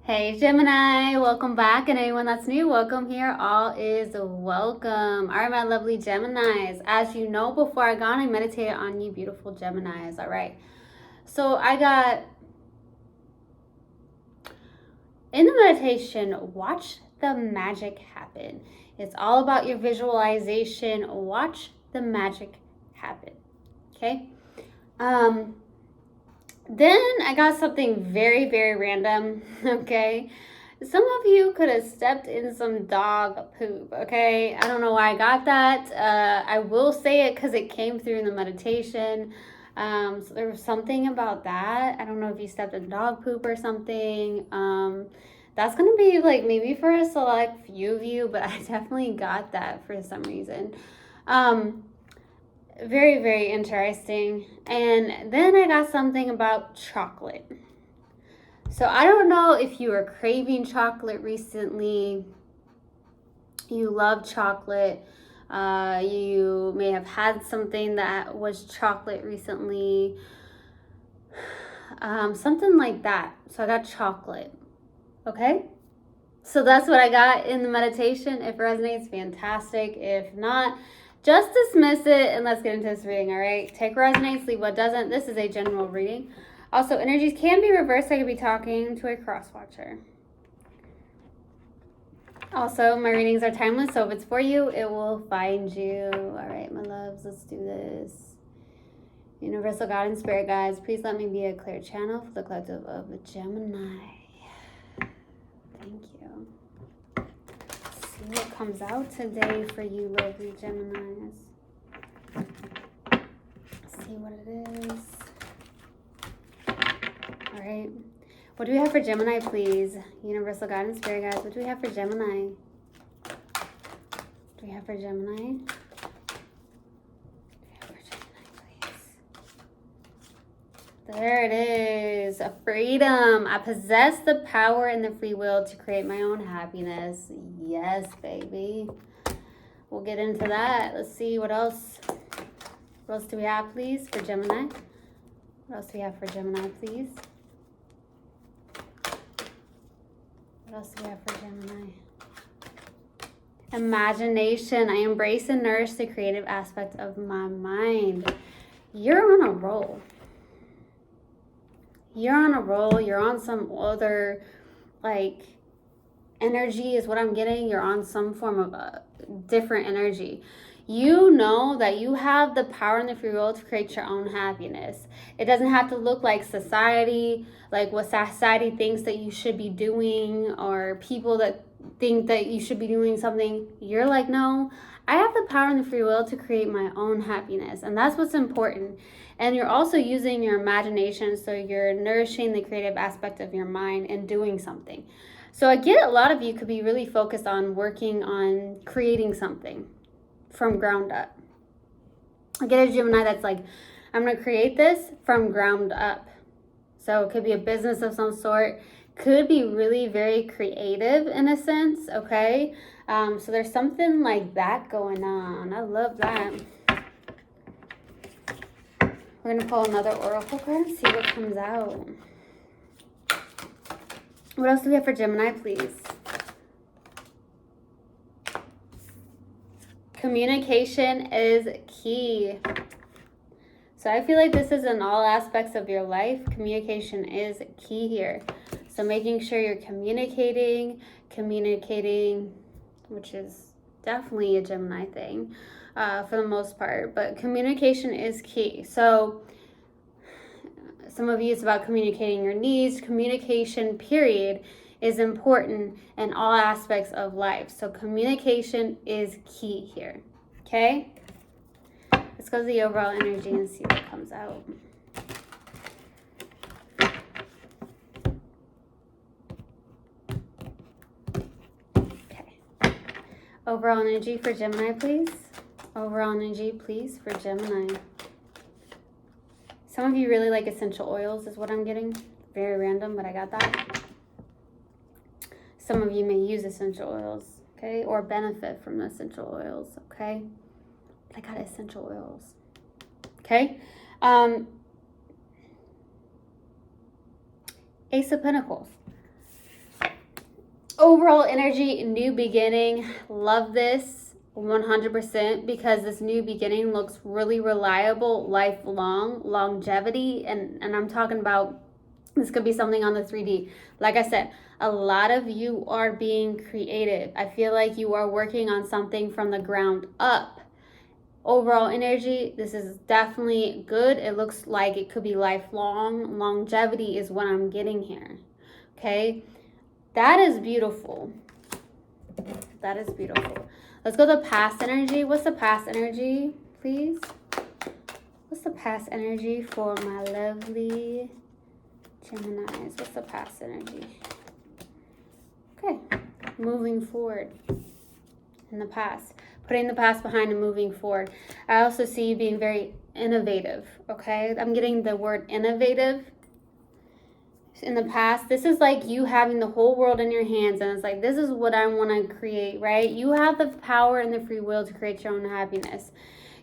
Hey Gemini, welcome back, and anyone that's new, welcome here. All is welcome. All right, my lovely Geminis. As you know, before I got on, I meditated on you beautiful Geminis. All right. So I got in the meditation, watch the magic happen. It's all about your visualization. Watch the magic happen. Okay. Then I got something very, very random, okay? Some of you could have stepped in some dog poop, okay? I don't know why I got that. I will say it because it came through in the meditation. So there was something about that. I don't know if you stepped in dog poop or something. That's going to be like maybe for a select few of you, but I definitely got that for some reason. Very, very interesting. And then I got something about chocolate. So I don't know if you were craving chocolate recently. You love chocolate. You may have had something that was chocolate recently. Something like that. So I got chocolate. Okay? So that's what I got in the meditation. If it resonates, fantastic. If not, just dismiss it and let's get into this reading, all right? Take what resonates, leave what doesn't. This is a general reading. Also, energies can be reversed. I could be talking to a cross-watcher. Also, my readings are timeless, so if it's for you, it will find you. All right, my loves, let's do this. Universal God and Spirit guides, please let me be a clear channel for the collective of Gemini. Thank you. See what comes out today for you, lovely Geminis. See what it is. All right. What do we have for Gemini, please? Universal God and Spirit guides. What do we have for Gemini? What do we have for Gemini? There it is. Freedom. I possess the power and the free will to create my own happiness. Yes, baby. We'll get into that. Let's see what else. What else do we have, please, for Gemini? What else do we have for Gemini, please? What else do we have for Gemini? Imagination. I embrace and nourish the creative aspect of my mind. You're on a roll. You're on a roll. You're on some other, energy is what I'm getting. You're on some form of a different energy. You know that you have the power and the free will to create your own happiness. It doesn't have to look like society, like what society thinks that you should be doing, or people that think that you should be doing something. You're like, no, I have the power and the free will to create my own happiness. And that's what's important. And you're also using your imagination, so you're nourishing the creative aspect of your mind and doing something. So I get a lot of you could be really focused on working on creating something from ground up. I get a Gemini that's like, I'm going to create this from ground up. So it could be a business of some sort. Could be really very creative in a sense, okay? So there's something like that going on. I love that. We're going to pull another oracle card and see what comes out. What else do we have for Gemini, please? Communication is key. So I feel like this is in all aspects of your life. Communication is key here. So making sure you're communicating, which is definitely a Gemini thing for the most part. But communication is key. So some of you, it's about communicating your needs. Communication, period, is important in all aspects of life. So communication is key here. Okay? Let's go to the overall energy and see what comes out. Okay. Overall energy for Gemini, please. Overall energy, please, for Gemini. Some of you really like essential oils is what I'm getting. Very random, but I got that. Some of you may use essential oils, okay? Or benefit from the essential oils, okay? But I got essential oils, okay? Ace of Pentacles. Overall energy, new beginning. Love this 100% because this new beginning looks really reliable, lifelong, longevity. And I'm talking about, this could be something on the 3D. Like I said, a lot of you are being creative. I feel like you are working on something from the ground up. Overall energy, this is definitely good. It looks like it could be lifelong. Longevity is what I'm getting here. Okay, that is beautiful. That is beautiful. Let's go to past energy. What's the past energy, please? What's the past energy for my lovely Geminis? What's the past energy? Okay, moving forward in the past. Putting the past behind and moving forward. I also see you being very innovative, okay? I'm getting the word innovative in the past. This is like you having the whole world in your hands, and it's like, this is what I want to create, right? You have the power and the free will to create your own happiness.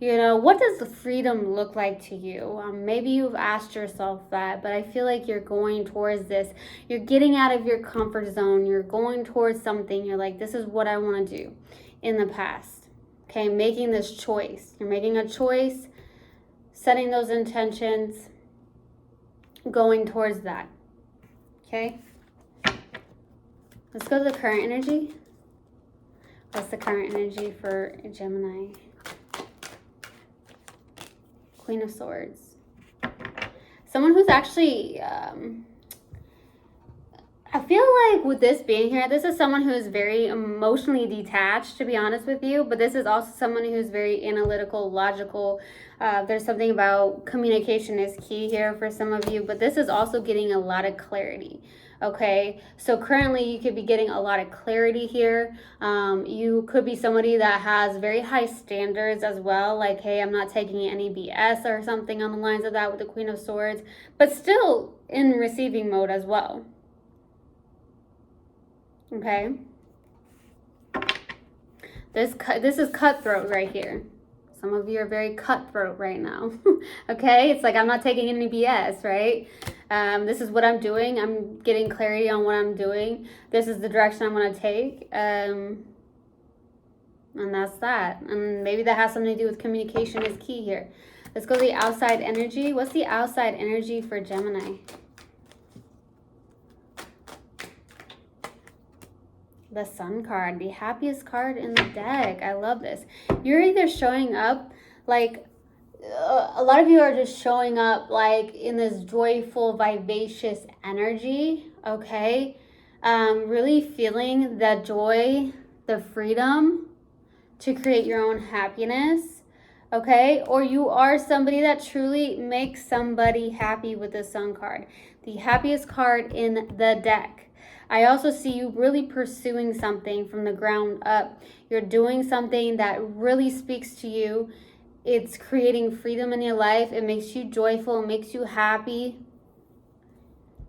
You know, what does the freedom look like to you? Maybe you've asked yourself that, but I feel like you're going towards this. You're getting out of your comfort zone. You're going towards something. You're like, this is what I want to do in the past. Okay, making this choice. You're making a choice, setting those intentions, going towards that. Okay? Let's go to the current energy. What's the current energy for Gemini? Queen of Swords. Someone who's actually, I feel like with this being here, this is someone who is very emotionally detached, to be honest with you, but this is also someone who's very analytical, logical. There's something about communication is key here for some of you, but this is also getting a lot of clarity. Okay, so currently you could be getting a lot of clarity here. You could be somebody that has very high standards as well, like, hey, I'm not taking any BS or something on the lines of that with the Queen of Swords, but still in receiving mode as well. Okay, this is cutthroat right here. Some of you are very cutthroat right now. Okay, it's like, I'm not taking any BS, right? This is what I'm doing. I'm getting clarity on what I'm doing. This is the direction I'm going to take. And that's that. And maybe that has something to do with communication is key here. Let's go to the outside energy. What's the outside energy for Gemini? The Sun card, the happiest card in the deck. I love this. You're either showing up like, a lot of you are just showing up like in this joyful, vivacious energy, okay? Really feeling the joy, the freedom to create your own happiness, okay? Or you are somebody that truly makes somebody happy with the Sun card, the happiest card in the deck. I also see you really pursuing something from the ground up. You're doing something that really speaks to you. It's creating freedom in your life. It makes you joyful. It makes you happy.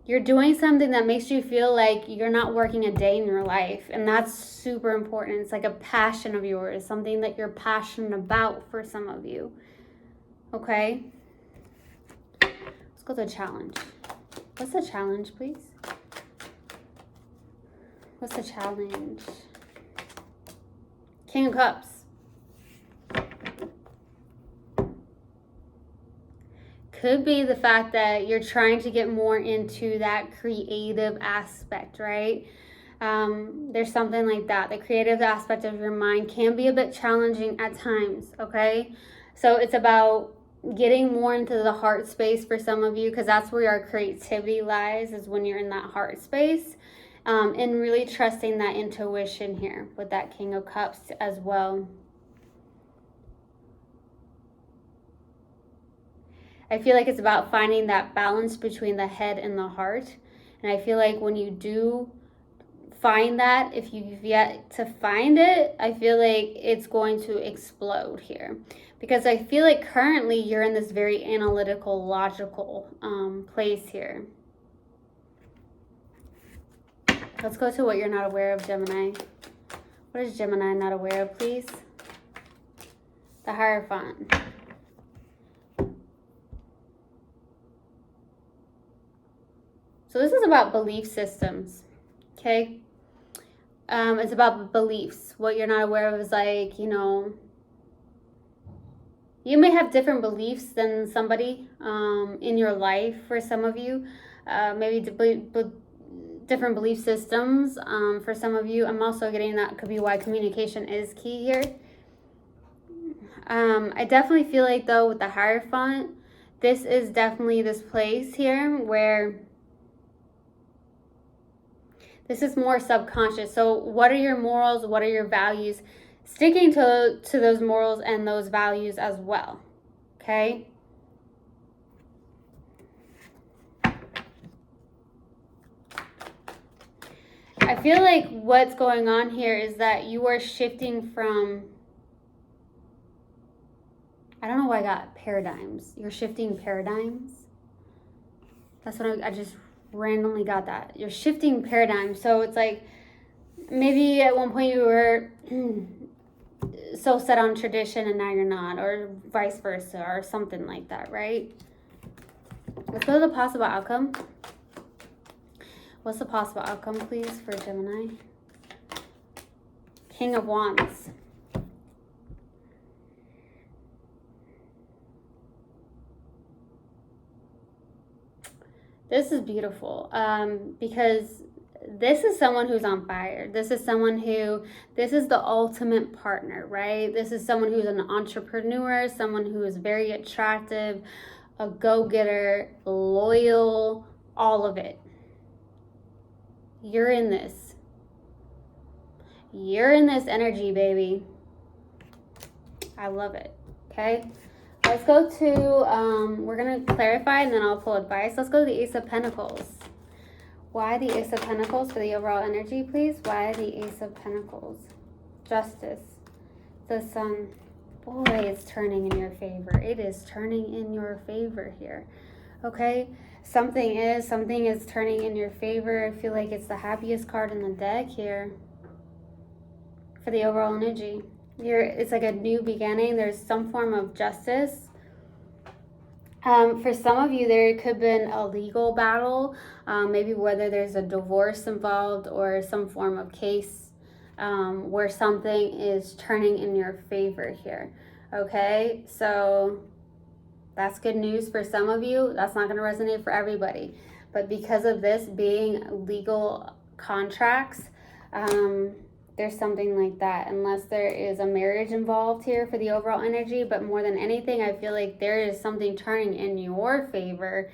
You're doing something that makes you feel like you're not working a day in your life. And that's super important. It's like a passion of yours, something that you're passionate about for some of you. Okay? Let's go to the challenge. What's the challenge, please? What's the challenge? King of Cups. Could be the fact that you're trying to get more into that creative aspect, right? There's something like that. The creative aspect of your mind can be a bit challenging at times, okay? So it's about getting more into the heart space for some of you, because that's where our creativity lies, is when you're in that heart space. And really trusting that intuition here with that King of Cups as well. I feel like it's about finding that balance between the head and the heart. And I feel like when you do find that, if you've yet to find it, I feel like it's going to explode here. Because I feel like currently you're in this very analytical, logical place here. Let's go to what you're not aware of, Gemini. What is Gemini not aware of, please? The Hierophant. So this is about belief systems, okay? It's about beliefs. What you're not aware of is like, you know, you may have different beliefs than somebody in your life. For some of you, maybe different belief systems. For some of you, I'm also getting that could be why communication is key here. I definitely feel like, though, with the Hierophant, this is definitely this place here where this is more subconscious. So what are your morals? What are your values? Sticking to those morals and those values as well. Okay? I feel like what's going on here is that you are shifting from, I don't know why I got paradigms. You're shifting paradigms. That's what I just randomly got that. You're shifting paradigms. So it's like maybe at one point you were so set on tradition and now you're not, or vice versa, or something like that, right? Let's go to the possible outcome. What's the possible outcome, please, for Gemini? King of Wands. This is beautiful because this is someone who's on fire. This is someone who, this is the ultimate partner, right? This is someone who's an entrepreneur, someone who is very attractive, a go-getter, loyal, all of it. You're in this. You're in this energy, baby. I love it. Okay. Let's go to, we're going to clarify and then I'll pull advice. Let's go to the Ace of Pentacles. Why the Ace of Pentacles for the overall energy, please? Why the Ace of Pentacles? Justice. The Sun. Boy, it's turning in your favor. It is turning in your favor here. Okay? Something is turning in your favor. I feel like it's the happiest card in the deck here for the overall energy. It's like a new beginning. There's some form of justice. For some of you, there could have been a legal battle, maybe whether there's a divorce involved or some form of case where something is turning in your favor here. Okay, so that's good news for some of you. That's not going to resonate for everybody. But because of this being legal contracts, there's something like that, unless there is a marriage involved here for the overall energy. But more than anything, I feel like there is something turning in your favor.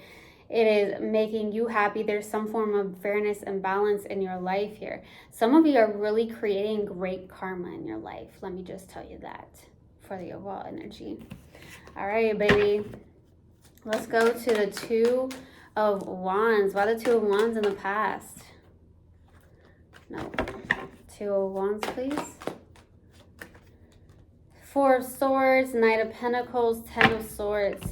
It is making you happy. There's some form of fairness and balance in your life here. Some of you are really creating great karma in your life. Let me just tell you that for the overall energy. All right, baby. Let's go to the Two of Wands. Why the Two of Wands in the past? No. Two of Wands, please. Four of Swords, Knight of Pentacles, Ten of Swords.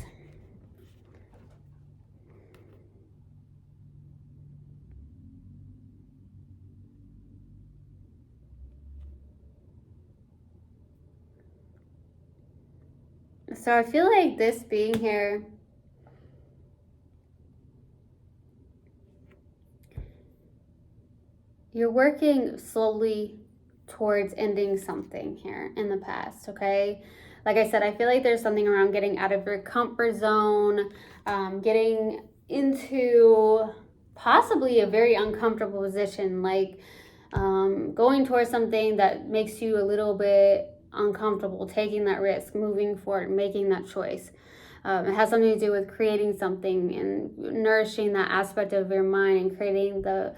So I feel like this being here, you're working slowly towards ending something here in the past, okay? Like I said, I feel like there's something around getting out of your comfort zone, getting into possibly a very uncomfortable position, like going towards something that makes you a little bit uncomfortable, taking that risk, moving forward, making that choice. It has something to do with creating something and nourishing that aspect of your mind and creating the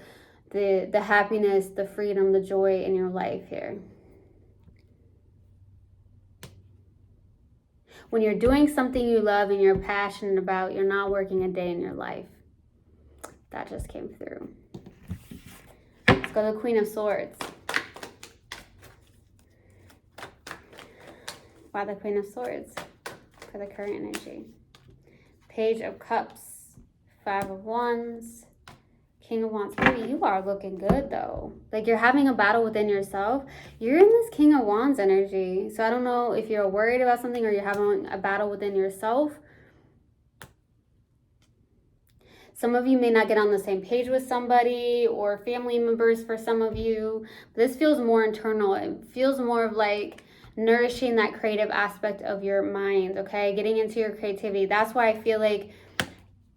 happiness, the freedom, the joy in your life here. When you're doing something you love and you're passionate about, you're not working a day in your life. That just came through. Let's go to the Queen of Swords. Why the Queen of Swords for the current energy? Page of Cups, Five of Wands, King of Wands. Baby, you are looking good though. Like you're having a battle within yourself. You're in this King of Wands energy. So I don't know if you're worried about something or you're having a battle within yourself. Some of you may not get on the same page with somebody or family members for some of you. This feels more internal. It feels more of like nourishing that creative aspect of your mind, okay? Getting into your creativity. That's why I feel like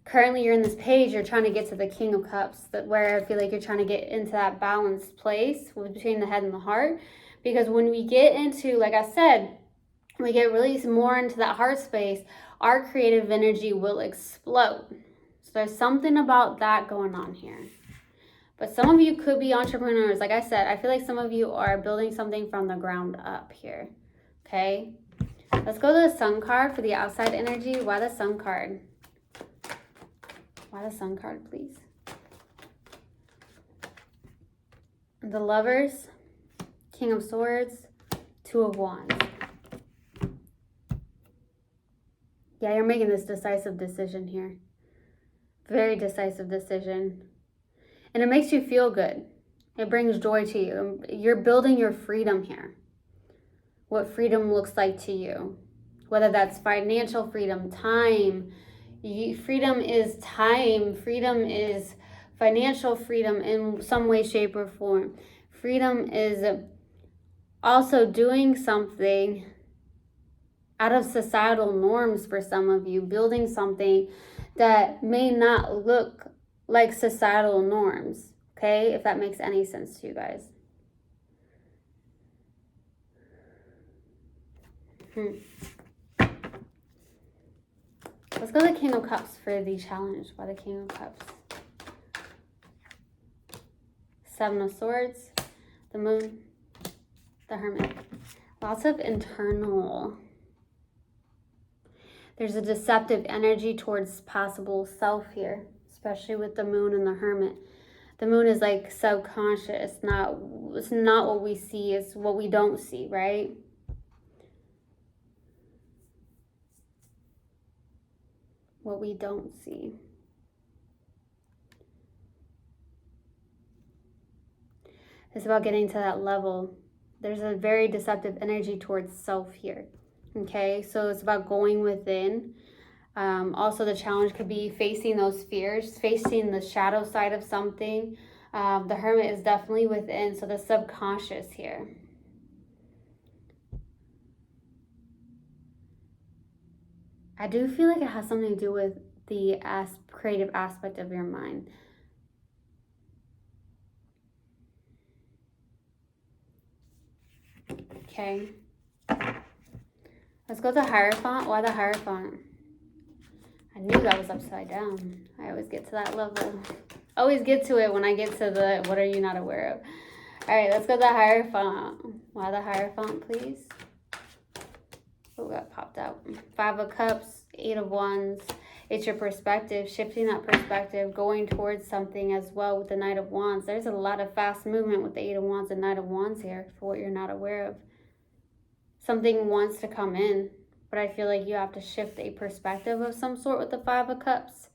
currently you're in this page, you're trying to get to the King of Cups, where I feel like you're trying to get into that balanced place between the head and the heart. Because when we get into, like I said, we get really more into that heart space, our creative energy will explode. So there's something about that going on here. But some of you could be entrepreneurs. Like I said, I feel like some of you are building something from the ground up here. Okay? Let's go to the Sun card for the outside energy. Why the Sun card? Why the Sun card, please? The Lovers, King of Swords, Two of Wands. Yeah, you're making this decisive decision here. Very decisive decision. And it makes you feel good. It brings joy to you. You're building your freedom here. What freedom looks like to you. Whether that's financial freedom, time. Freedom is time. Freedom is financial freedom in some way, shape, or form. Freedom is also doing something out of societal norms for some of you, building something that may not look like societal norms, okay? If that makes any sense to you guys. Let's go to the King of Cups for the challenge. Why the King of Cups? Seven of Swords, the Moon, the Hermit. Lots of internal. There's a deceptive energy towards possible self here, especially with the Moon and the Hermit. The Moon is like subconscious. It's not what we see, it's what we don't see, right? What we don't see. It's about getting to that level. There's a very deceptive energy towards self here. Okay, so it's about going within. Also, the challenge could be facing those fears, facing the shadow side of something. The Hermit is definitely within, so the subconscious here. I do feel like it has something to do with the creative aspect of your mind. Okay. Let's go to Hierophant. Why the Hierophant? I knew that was upside down. I always get to that level. Always get to it when I get to the what are you not aware of. All right, let's go to the Hierophant. Why the Hierophant, please? Oh, that popped out. Five of Cups, Eight of Wands. It's your perspective, shifting that perspective, going towards something as well with the Knight of Wands. There's a lot of fast movement with the Eight of Wands and Knight of Wands here for what you're not aware of. Something wants to come in, but I feel like you have to shift a perspective of some sort with the Five of Cups.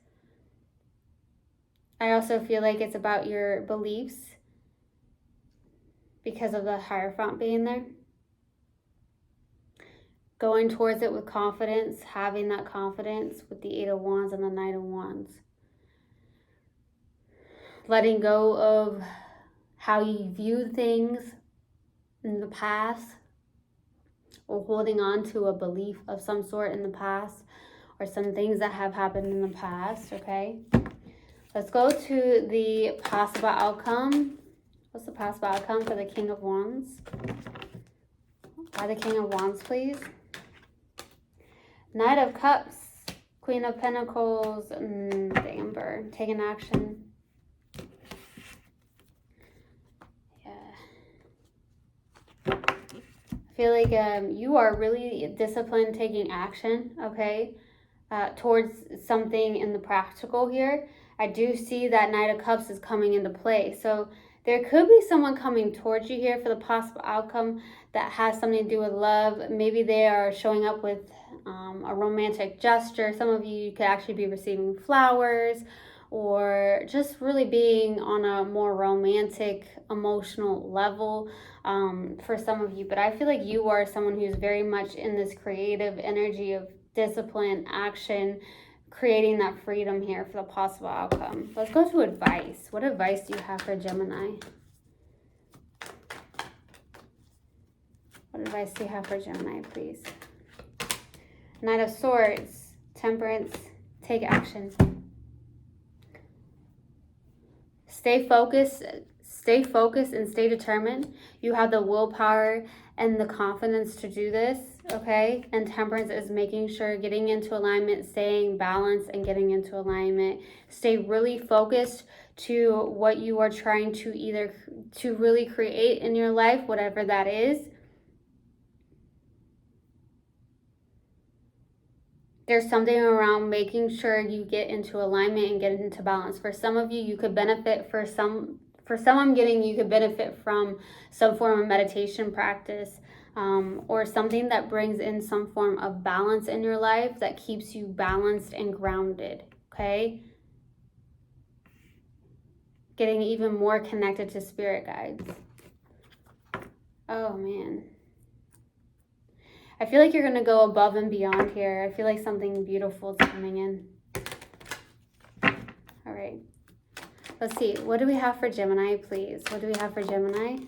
I also feel like it's about your beliefs because of the Hierophant being there. Going towards it with confidence, having that confidence with the Eight of Wands and the Knight of Wands. Letting go of how you viewed things in the past, or holding on to a belief of some sort in the past, or some things that have happened in the past, okay? Let's go to the possible outcome. What's the possible outcome for the King of Wands? Why the King of Wands, please? Knight of Cups, Queen of Pentacles, and the Emperor. Taking action. Yeah. I feel like you are really disciplined taking action, okay, towards something in the practical here. I do see that Knight of Cups is coming into play. So there could be someone coming towards you here for the possible outcome that has something to do with love. Maybe they are showing up with a romantic gesture. Some of you could actually be receiving flowers or just really being on a more romantic, emotional level for some of you. But I feel like you are someone who's very much in this creative energy of discipline, action, creating that freedom here for the possible outcome. Let's go to advice. What advice do you have for Gemini? What advice do you have for Gemini, please? Knight of Swords, Temperance, take action. Stay focused and stay determined. You have the willpower and the confidence to do this, okay? And Temperance is making sure, getting into alignment, staying balanced and getting into alignment. Stay really focused to what you are trying to really create in your life, whatever that is. There's something around making sure you get into alignment and get into balance. For some of you, you could benefit for some I'm getting, you could benefit from some form of meditation practice, or something that brings in some form of balance in your life that keeps you balanced and grounded, okay? Getting even more connected to spirit guides. Oh, man. I feel like you're going to go above and beyond here. I feel like something beautiful is coming in. All right. Let's see. What do we have for Gemini, please? What do we have for Gemini?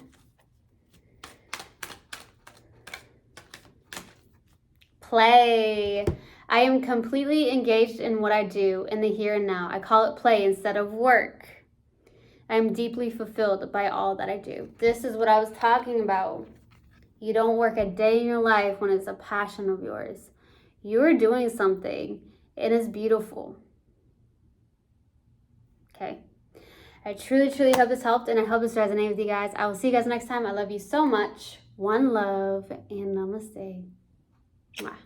Play. I am completely engaged in what I do in the here and now. I call it play instead of work. I am deeply fulfilled by all that I do. This is what I was talking about. You don't work a day in your life when it's a passion of yours. You're doing something. It is beautiful. Okay. I truly, truly hope this helped, and I hope this resonated with you guys. I will see you guys next time. I love you so much. One love, and namaste. Mwah.